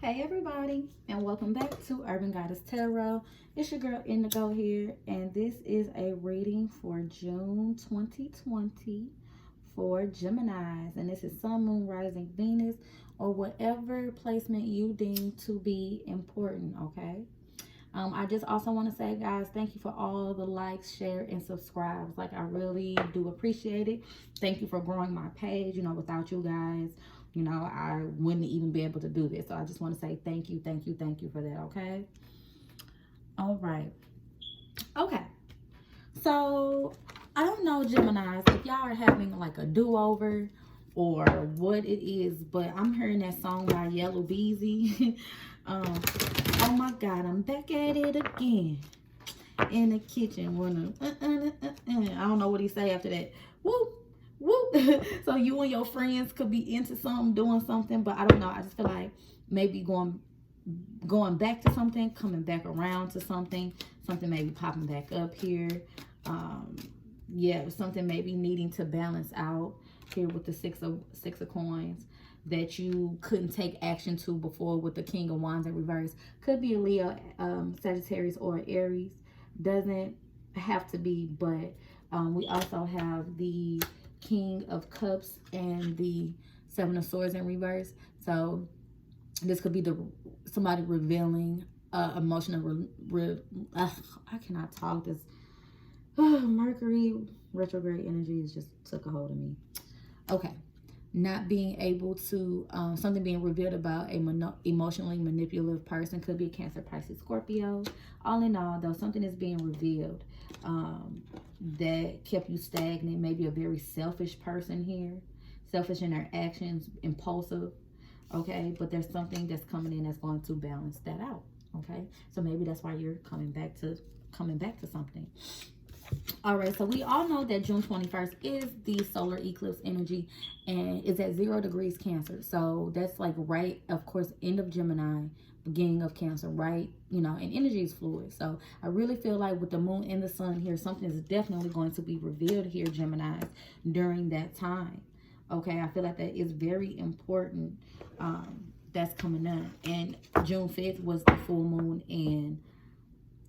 Hey everybody, and welcome back to Urban Goddess Tarot. It's your girl Indigo here, and this is a reading for June 2020 for Geminis. And this is Sun, Moon, Rising, Venus, or whatever placement you deem to be important, okay? I just also want to say, guys, thank you for all the likes, share, and subscribes. Like, I really do appreciate it. Thank you for growing my page. You know, without you guys, you know, I wouldn't even be able to do this. So I just want to say thank you for that, okay? All right. Okay. So, I don't know, Geminis, if y'all are having like a do-over or what it is, but I'm hearing that song by Yellow Beezy. Oh my God, I'm back at it again in the kitchen. I don't know what he say after that. Woo, woo. So you and your friends could be into something, doing something, but I don't know. I just feel like maybe going back to something, coming back around to something maybe popping back up here. Yeah, something maybe needing to balance out here with the six of coins that you couldn't take action to before with the King of Wands in reverse. Could be a Leo, Sagittarius, or Aries. Doesn't have to be, but we also have the King of Cups and the Seven of Swords in reverse. So this could be somebody revealing emotional I cannot talk. This Mercury retrograde energy just took a hold of me. Okay. Not being able to, something being revealed about a emotionally manipulative person. Could be a Cancer, Pisces, Scorpio. All in all, though, something is being revealed that kept you stagnant. Maybe a very selfish person here. Selfish in their actions, impulsive. Okay, but there's something that's coming in that's going to balance that out. Okay, so maybe that's why you're coming back to something. All right, so we all know that June 21st is the solar eclipse energy, and it's at 0 degrees Cancer. So that's like right, of course, end of Gemini, beginning of Cancer, right? You know, and energy is fluid. So I really feel like with the moon and the sun here, something is definitely going to be revealed here, Geminis, during that time. Okay, I feel like that is very important. That's coming up. And June 5th was the full moon in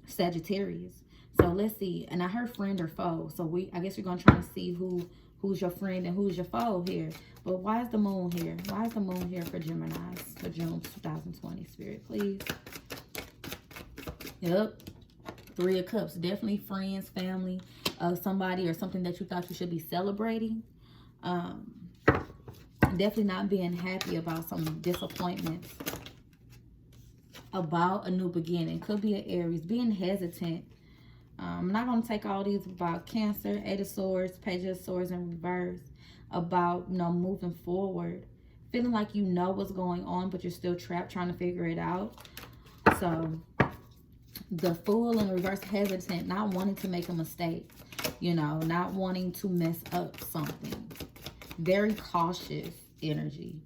Sagittarius. So let's see. And I heard friend or foe. So I guess we're going to try to see who's your friend and who's your foe here. But why is the moon here? Why is the moon here for Geminis for June 2020? Spirit, please. Yep. 3 of Cups. Definitely friends, family, somebody or something that you thought you should be celebrating. Definitely not being happy about some disappointments. About a new beginning. Could be an Aries. Being hesitant. I'm not going to take all these about Cancer, 8 of Swords, Page of Swords in reverse. About, you know, moving forward. Feeling like you know what's going on, but you're still trapped trying to figure it out. So, the Fool in reverse, hesitant, not wanting to make a mistake. You know, not wanting to mess up something. Very cautious energy.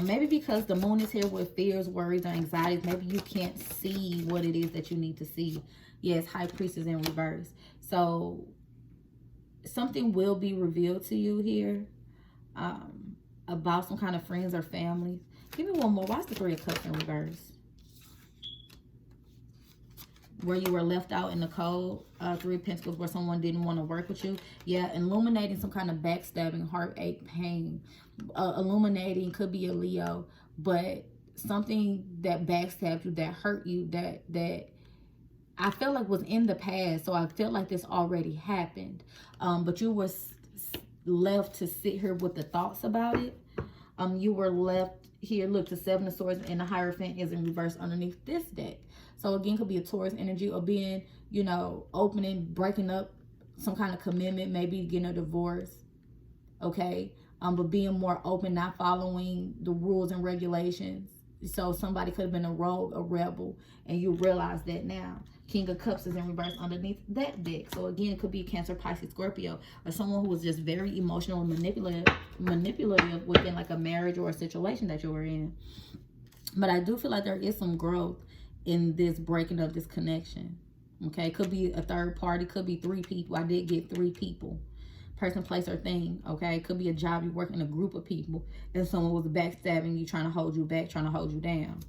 Maybe because the moon is here with fears, worries, or anxieties. Maybe you can't see what it is that you need to see. Yes, High Priestess in reverse. So, something will be revealed to you here about some kind of friends or families. Give me one more. Why is the 3 of Cups in reverse? Where you were left out in the cold. 3 of Pentacles, where someone didn't want to work with you. Yeah, illuminating some kind of backstabbing, heartache, pain. Illuminating could be a Leo, but something that backstabbed you, that hurt you, that I feel like was in the past. So I feel like this already happened. But you were left to sit here with the thoughts about it. You were left here. Look, the 7 of Swords and the Hierophant is in reverse underneath this deck. So again, could be a Taurus energy or being, you know, opening, breaking up some kind of commitment, maybe getting a divorce. Okay. But being more open, not following the rules and regulations. So somebody could have been a rogue, a rebel, and you realize that now. King of Cups is in reverse underneath that deck. So again, it could be Cancer, Pisces, Scorpio, or someone who was just very emotional and manipulative within like a marriage or a situation that you were in. But I do feel like there is some growth in this breaking of this connection. Okay, could be a third party, could be 3 people. I did get 3 people. person, place, or thing, okay? It could be a job, you work in a group of people, and someone was backstabbing you, trying to hold you back, trying to hold you down.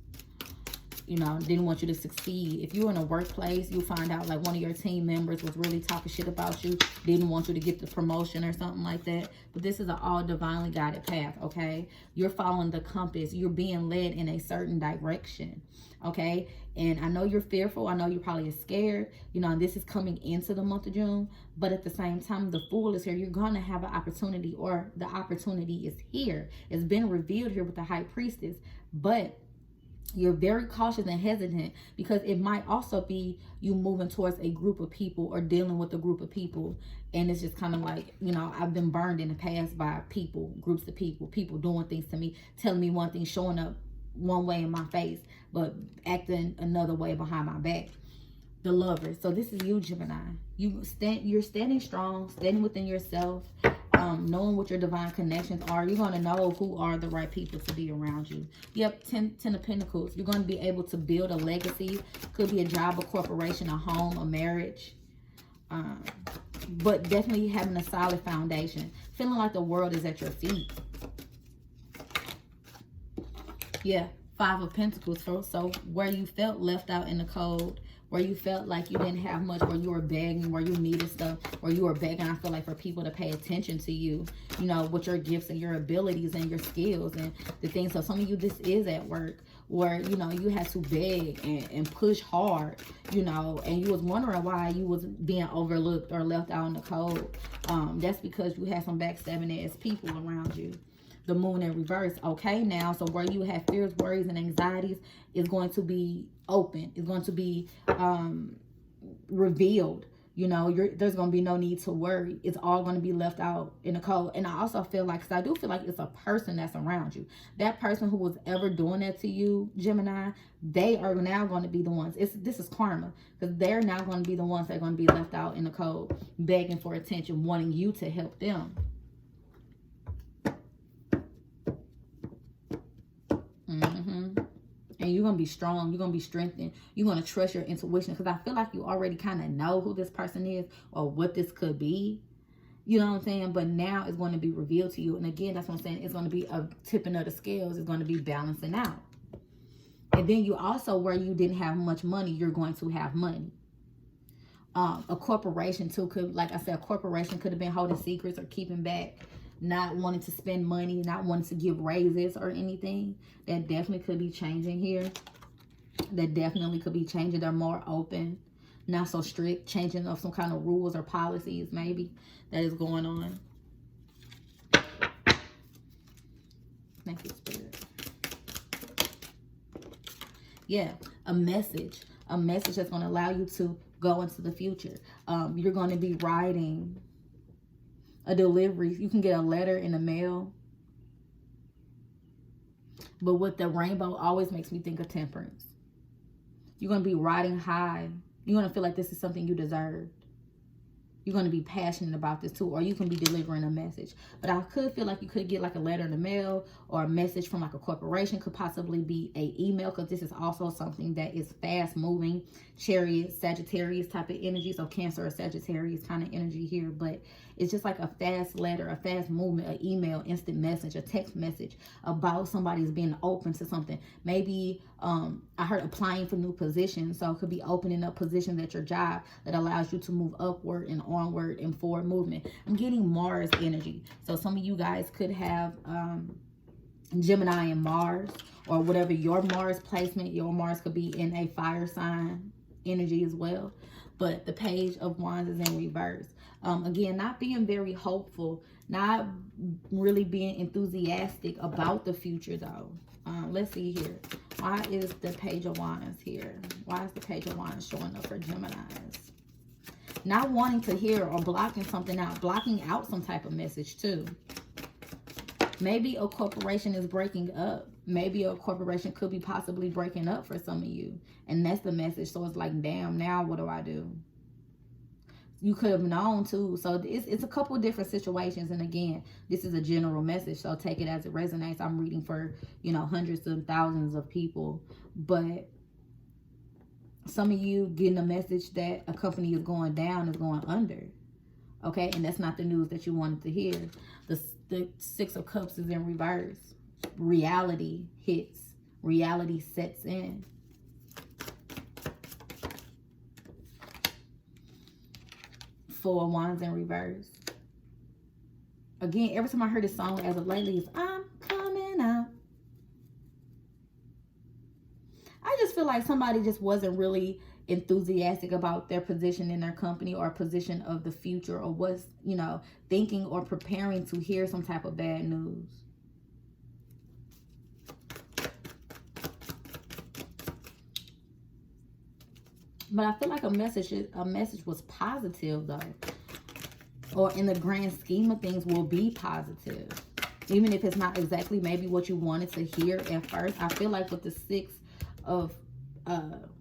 You know, didn't want you to succeed. If you're in a workplace, you'll find out like one of your team members was really talking shit about you, didn't want you to get the promotion or something like that. But this is an all divinely guided path, okay? You're following the compass. You're being led in a certain direction, okay? And I know you're fearful. I know you're probably scared. You know, and this is coming into the month of June. But at the same time, the Fool is here. You're going to have an opportunity, or the opportunity is here. It's been revealed here with the High Priestess. But you're very cautious and hesitant because it might also be you moving towards a group of people or dealing with a group of people. And it's just kind of like, you know, I've been burned in the past by people, groups of people doing things to me, telling me one thing, showing up one way in my face, but acting another way behind my back. The Lover. So this is you, Gemini. You're standing strong, standing within yourself, knowing what your divine connections are. You're going to know who are the right people to be around you. Yep, 10 of Pentacles. You're going to be able to build a legacy. Could be a job, a corporation, a home, a marriage. But definitely having a solid foundation. Feeling like the world is at your feet. Yeah, 5 of Pentacles. So where you felt left out in the cold, where you felt like you didn't have much, where you were begging, where you needed stuff, where you were begging, I feel like, for people to pay attention to you, you know, with your gifts and your abilities and your skills and the things. So some of you, this is at work where, you know, you had to beg and push hard, you know, and you was wondering why you was being overlooked or left out in the cold. That's because you had some backstabbing ass people around you. The Moon in reverse. Okay, now, so where you have fears, worries, and anxieties is going to be open. It's going to be revealed. You know, there's going to be no need to worry. It's all going to be left out in the cold. And I also feel like, because I do feel like it's a person that's around you. That person who was ever doing that to you, Gemini, they are now going to be the ones. This is karma. Because they're now going to be the ones that are going to be left out in the cold, begging for attention, wanting you to help them. And you're going to be strong. You're going to be strengthened. You're going to trust your intuition. Because I feel like you already kind of know who this person is or what this could be. You know what I'm saying? But now it's going to be revealed to you. And again, that's what I'm saying. It's going to be a tipping of the scales. It's going to be balancing out. And then you also, where you didn't have much money, you're going to have money. A corporation too could, like I said, a corporation could have been holding secrets or keeping back, not wanting to spend money, not wanting to give raises or anything. That definitely could be changing here. That definitely could be changing. They're more open, not so strict, changing of some kind of rules or policies maybe that is going on. Thank you, Spirit. Yeah, a message that's going to allow you to go into the future. You're going to be writing a delivery. You can get a letter in the mail. But with the rainbow always makes me think of temperance. You're going to be riding high. You're going to feel like this is something you deserve. You're going to be passionate about this too. Or you can be delivering a message. But I could feel like you could get like a letter in the mail or a message from like a corporation. Could possibly be an email, because this is also something that is fast moving. Chariot, Sagittarius type of energy. So Cancer or Sagittarius kind of energy here. But it's just like a fast letter, a fast movement, an email, instant message, a text message about somebody's being open to something. Maybe I heard applying for new positions. So it could be opening up positions at your job that allows you to move upward and onward and forward movement. I'm getting Mars energy. So some of you guys could have Gemini and Mars, or whatever your Mars placement. Your Mars could be in a fire sign energy as well. But the Page of Wands is in reverse. Again, not being very hopeful, not really being enthusiastic about the future though. Let's see here. Why is the Page of Wands here? Why is the Page of Wands showing up for Geminis? Not wanting to hear or blocking something out, blocking out some type of message too. Maybe a corporation is breaking up. Maybe a corporation could be possibly breaking up for some of you. And that's the message. So it's like, damn, now what do I do? You could have known too. So it's a couple of different situations. And again, this is a general message. So take it as it resonates. I'm reading for, you know, hundreds and thousands of people. But some of you getting a message that a company is going down, is going under. Okay, and that's not the news that you wanted to hear. The Six of Cups is in reverse. Reality hits. Reality sets in. Four of Wands in reverse. Again, every time I heard this song as of lately, is I'm coming out. I just feel like somebody just wasn't really enthusiastic about their position in their company or position of the future, or was, you know, thinking or preparing to hear some type of bad news. But I feel like a message was positive though, or in the grand scheme of things will be positive, even if it's not exactly maybe what you wanted to hear at first. I feel like with the Six of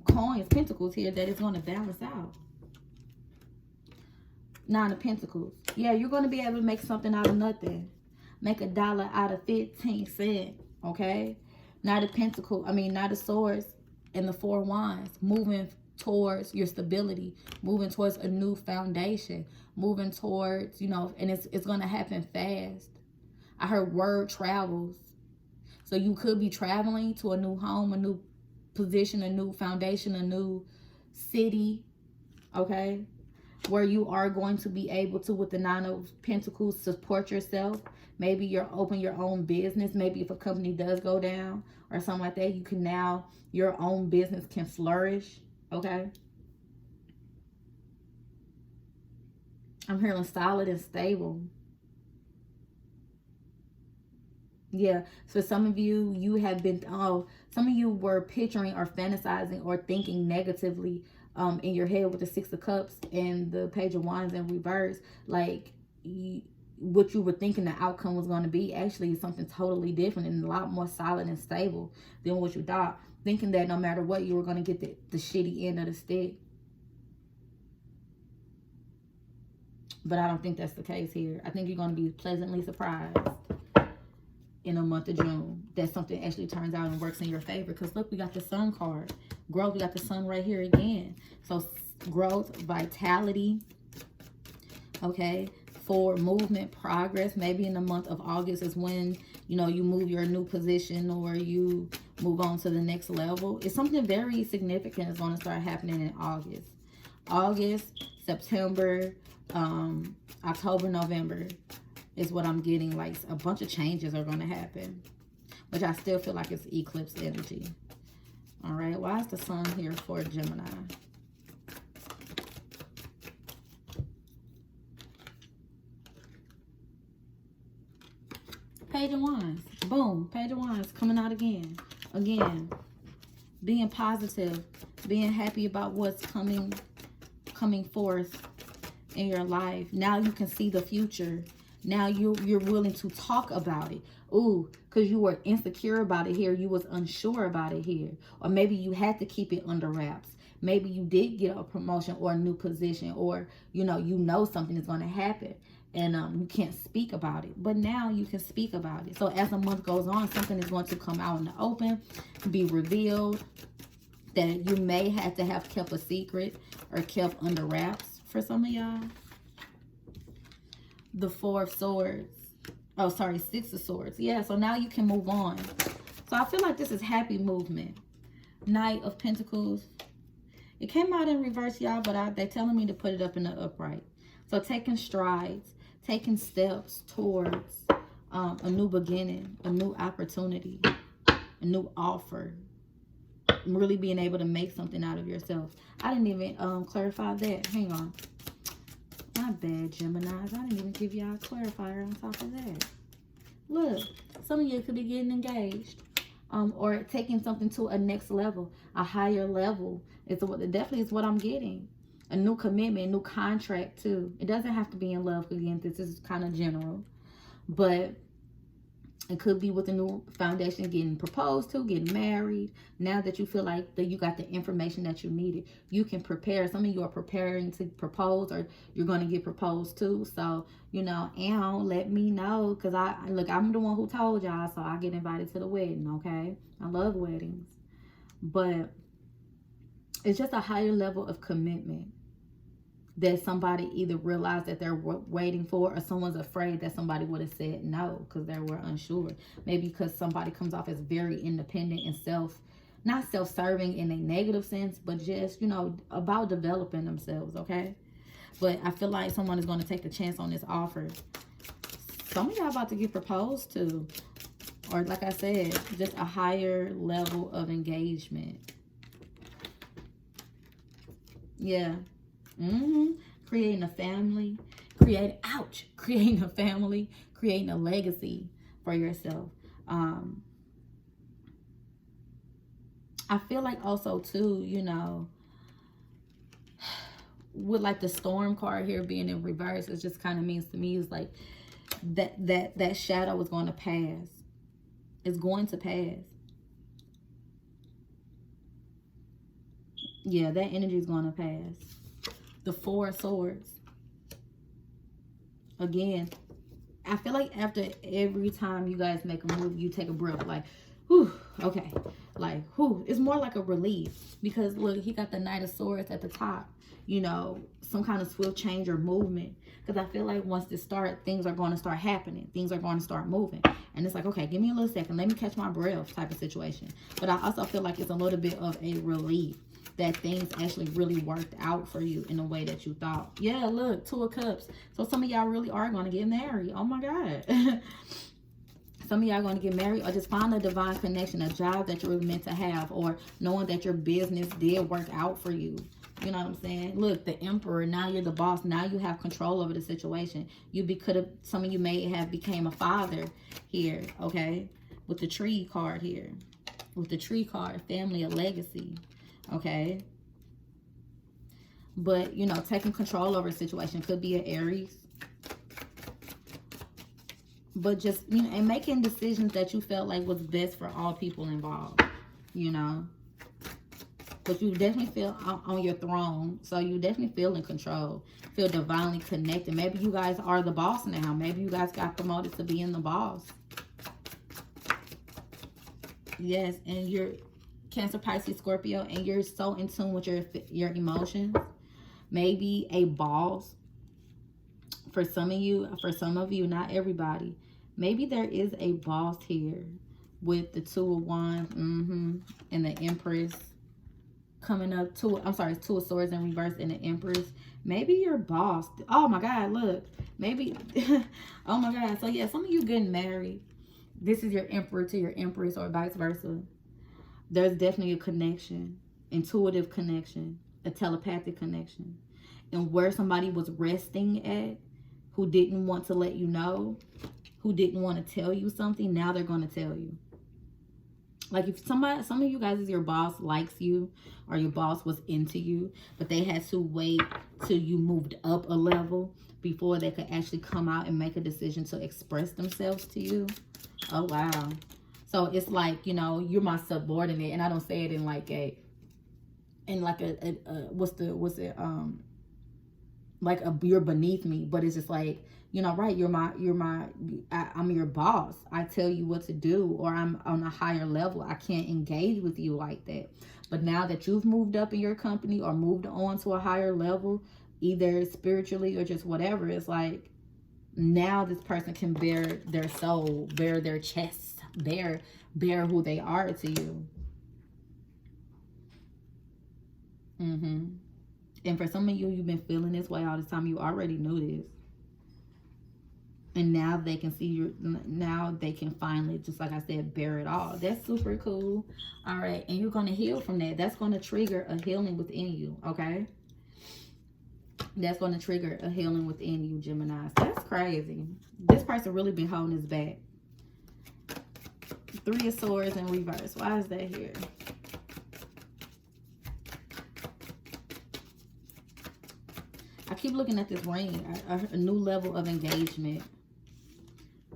coins, pentacles here, that it's going to balance out. Nine of Pentacles. Yeah, you're going to be able to make something out of nothing. Make $1 out of 15 cents. Okay. Nine of Swords and the Four of Wands. Moving towards your stability. Moving towards a new foundation. Moving towards, you know, and it's going to happen fast. I heard word travels. So you could be traveling to a new home, a new position, a new foundation, a new city, okay, where you are going to be able to, with the Nine of Pentacles, support yourself. Maybe you're open your own business. Maybe if a company does go down or something like that, you can now, your own business can flourish, okay. I'm hearing solid and stable. Yeah, so some of you, you have been, some of you were picturing or fantasizing or thinking negatively in your head with the Six of Cups and the Page of Wands in reverse. Like, what you were thinking the outcome was going to be actually is something totally different and a lot more solid and stable than what you thought. Thinking that no matter what, you were going to get the shitty end of the stick. But I don't think that's the case here. I think you're going to be pleasantly surprised in the month of June that something actually turns out and works in your favor. Because look, we got the Sun card. Growth, we got the Sun right here again. So growth, vitality, okay, for movement, progress. Maybe in the month of August is when, you know, you move your new position or you move on to the next level. It's something very significant is going to start happening in August. August, September, October, November is what I'm getting. Like a bunch of changes are going to happen, which I still feel like it's eclipse energy. All right, why is the Sun here for Gemini? Page of Wands. Boom, Page of Wands coming out again. Being positive, being happy about what's coming forth in your life. Now you can see the future. Now you're willing to talk about it. Ooh, because you were insecure about it here. You was unsure about it here. Or maybe you had to keep it under wraps. Maybe you did get a promotion or a new position, or you know something is going to happen and you can't speak about it. But now you can speak about it. So as the month goes on, something is going to come out in the open, be revealed, that you may have to have kept a secret or kept under wraps for some of y'all. The Four of Swords. Oh, sorry, Six of Swords. Yeah, so now you can move on. So I feel like this is happy movement. Knight of Pentacles. It came out in reverse, y'all, but they're telling me to put it up in the upright. So taking strides, taking steps towards a new beginning, a new opportunity, a new offer. Really being able to make something out of yourself. I didn't even clarify that. Hang on. My bad, Geminis. I didn't even give y'all a clarifier on top of that. Look, some of you could be getting engaged. Or taking something to a next level, a higher level. Definitely is what I'm getting. A new commitment, a new contract too. It doesn't have to be in love, again, this is kind of general. But it could be with a new foundation, getting proposed to, getting married. Now that you feel like that you got the information that you needed, you can prepare. Some of you are preparing to propose, or you're going to get proposed to. So, let me know, because I'm the one who told y'all, so I get invited to the wedding, okay? I love weddings. But it's just a higher level of commitment. that somebody either realized that they're waiting for, or someone's afraid that somebody would have said no because they were unsure. Maybe because somebody comes off as very independent and not self-serving in a negative sense, but just, you know, about developing themselves, okay? But I feel like someone is going to take a chance on this offer. Some of y'all about to get proposed to, or like I said, just a higher level of engagement. Yeah. Creating a family, creating a family, creating a legacy for yourself. I feel like also too, you know, with like the Storm card here being in reverse, it just kind of means to me is like that shadow is going to pass. It's going to pass. Yeah, that energy is going to pass. The Four of Swords. Again, I feel like after every time you guys make a move, you take a breath like, whew, okay. Like, whew, it's more like a relief. Because look, he got the Knight of Swords at the top. You know, some kind of swift change or movement. Because I feel like once this starts, things are going to start happening. Things are going to start moving. And it's like, okay, give me a little second. Let me catch my breath type of situation. But I also feel like it's a little bit of a relief that things actually really worked out for you in a way that you thought. Yeah, look, Two of Cups. So some of y'all really are going to get married. Oh my God. Some of y'all are going to get married, or just find a divine connection, a job that you're meant to have, or knowing that your business did work out for you. You know what I'm saying? Look, the Emperor, now you're the boss. Now you have control over the situation. Some of you may have became a father here, okay? With the Tree card here. With the Tree card, family, a legacy. Okay, but you know, taking control over a situation could be an Aries, but just, you know, and making decisions that you felt like was best for all people involved, you know. But you definitely feel on your throne, so you definitely feel in control, feel divinely connected. Maybe you guys are the boss now. Maybe you guys got promoted to being the boss. Yes, and you're Cancer, Pisces, Scorpio, and you're so in tune with your emotions. Maybe a boss for some of you, not everybody. Maybe there is a boss here with the Two of Wands, and the Empress coming up. Two of Swords in reverse and the Empress. Maybe your boss. Oh my God, look. Maybe. Oh my God. So yeah, some of you getting married. This is your Emperor to your Empress, or vice versa. There's definitely a connection, intuitive connection, a telepathic connection. And where somebody was resting at, who didn't want to let you know, who didn't want to tell you something, now they're going to tell you. Like if some of you guys, your boss likes you, or your boss was into you, but they had to wait till you moved up a level before they could actually come out and make a decision to express themselves to you. Oh, wow. So it's like, you know, you're my subordinate, and I don't say it in like you're beneath me, but it's just like, you know, right, I'm your boss. I tell you what to do, or I'm on a higher level. I can't engage with you like that. But now that you've moved up in your company or moved on to a higher level, either spiritually or just whatever, it's like now this person can bare their soul, bare their chest, bare who they are to you. And for some of you, you've been feeling this way all this time. You already knew this. And now they can see you. Now they can finally, just like I said, bear it all. That's super cool. All right. And you're going to heal from that. That's going to trigger a healing within you. Okay. That's going to trigger a healing within you, Gemini. That's crazy. This person really been holding his back. Three of Swords in reverse. Why is that here? I keep looking at this ring. A new level of engagement.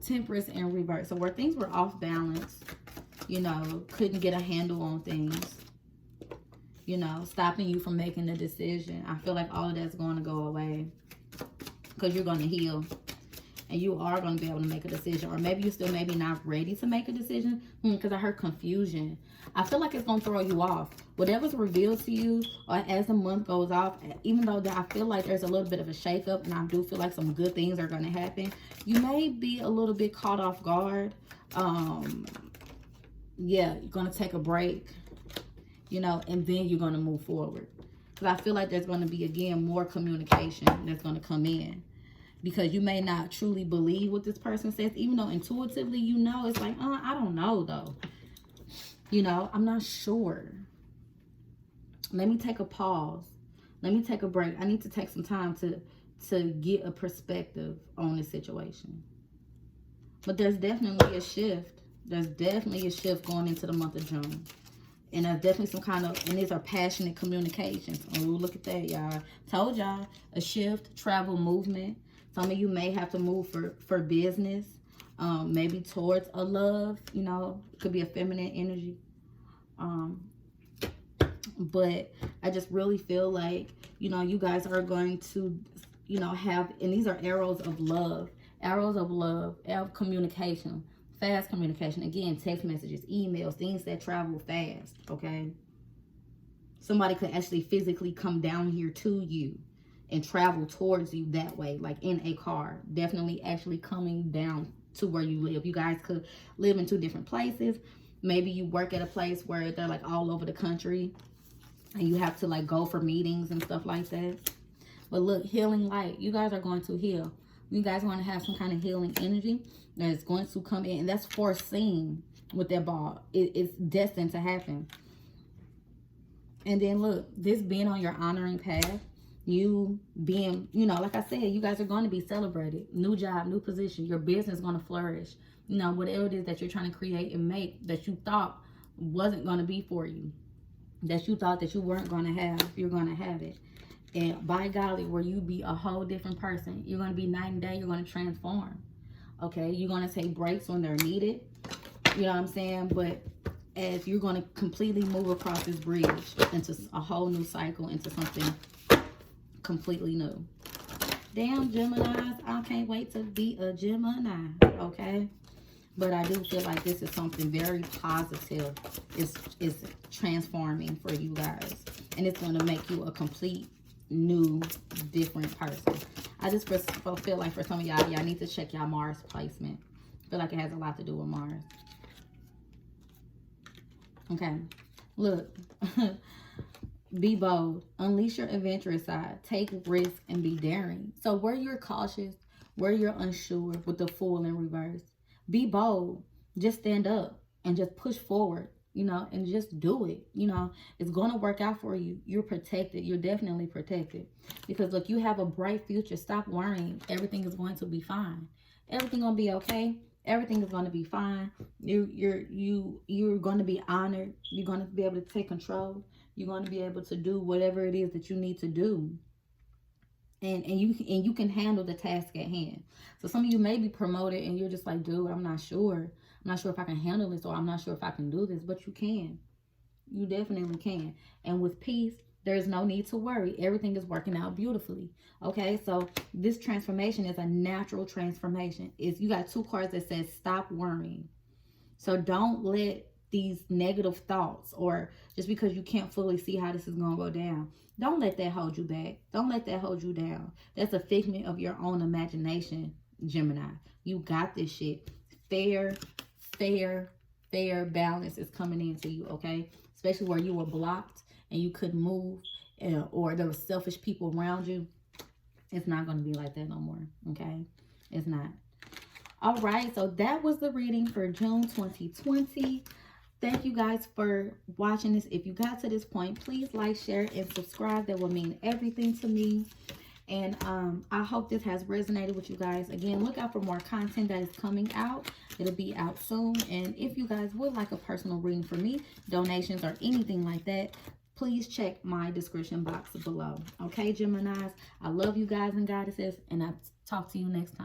Temperance in reverse. So where things were off balance, you know, couldn't get a handle on things, you know, stopping you from making a decision. I feel like all of that's going to go away because you're going to heal. and you are going to be able to make a decision. Or maybe you still maybe not ready to make a decision, because I heard confusion. I feel like it's going to throw you off. Whatever's revealed to you, or as the month goes off, even though I feel like there's a little bit of a shakeup, and I do feel like some good things are going to happen, you may be a little bit caught off guard. Yeah, you're going to take a break, you know, and then you're going to move forward. Because I feel like there's going to be, again, more communication that's going to come in. Because you may not truly believe what this person says, even though intuitively you know. It's like, I don't know, though. You know, I'm not sure. Let me take a pause. Let me take a break. I need to take some time to get a perspective on this situation. But there's definitely a shift. There's definitely a shift going into the month of June. And there's definitely some kind of, and these are passionate communications. Oh, look at that, y'all. Told y'all, a shift, travel, movement. Some of you may have to move for business, maybe towards a love, you know. It could be a feminine energy. But I just really feel like, you know, you guys are going to, you know, have, and these are arrows of love, of communication. Fast communication. Again, text messages, emails, things that travel fast, okay? Somebody could actually physically come down here to you and travel towards you that way, like in a car. Definitely actually coming down to where you live. You guys could live in two different places. Maybe you work at a place where they're like all over the country and you have to like go for meetings and stuff like that. But look, healing light. You guys are going to heal. You guys are going to have some kind of healing energy that's going to come in, and that's foreseen with that ball. It's destined to happen. And then look, this being on your honoring path, you being, you know, like I said, you guys are going to be celebrated. New job, new position. Your business is going to flourish. You know, whatever it is that you're trying to create and make that you thought wasn't going to be for you, that you thought that you weren't going to have, you're going to have it. And by golly, where you be a whole different person. You're going to be night and day. You're going to transform. Okay? You're going to take breaks when they're needed. You know what I'm saying? But as you're going to completely move across this bridge into a whole new cycle, into something completely new. Damn, Geminis. I can't wait to be a Gemini. Okay? But I do feel like this is something very positive. It's transforming for you guys. And it's going to make you a complete new, different person. I just feel like for some of y'all need to check y'all Mars placement. I feel like it has a lot to do with Mars. Okay. Look. Be bold. Unleash your adventurous side. Take risks and be daring. So where you're cautious, where you're unsure with the Fool in reverse, be bold. Just stand up and just push forward, you know, and just do it. You know, it's going to work out for you. You're protected. You're definitely protected. Because, look, you have a bright future. Stop worrying. Everything is going to be fine. Everything going to be okay. Everything is going to be fine. You're going to be honored. You're going to be able to take control. You're going to be able to do whatever it is that you need to do. And you can handle the task at hand. So some of you may be promoted and you're just like, dude, I'm not sure. I'm not sure if I can handle this, or I'm not sure if I can do this. But you can. You definitely can. And with peace, there's no need to worry. Everything is working out beautifully. Okay, so this transformation is a natural transformation. You got two cards that says stop worrying. So don't let these negative thoughts, or just because you can't fully see how this is going to go down, don't let that hold you back. Don't let that hold you down. That's a figment of your own imagination, Gemini. You got this shit. Fair balance is coming into you, okay? Especially where you were blocked and you couldn't move, or there were selfish people around you. It's not going to be like that no more, okay? It's not. All right, so that was the reading for June 2020. Thank you guys for watching this. If you got to this point, please like, share, and subscribe. That will mean everything to me. And I hope this has resonated with you guys. Again, look out for more content that is coming out. It'll be out soon. And if you guys would like a personal reading from me, donations or anything like that, please check my description box below. Okay, Geminis? I love you guys and goddesses, and I'll talk to you next time.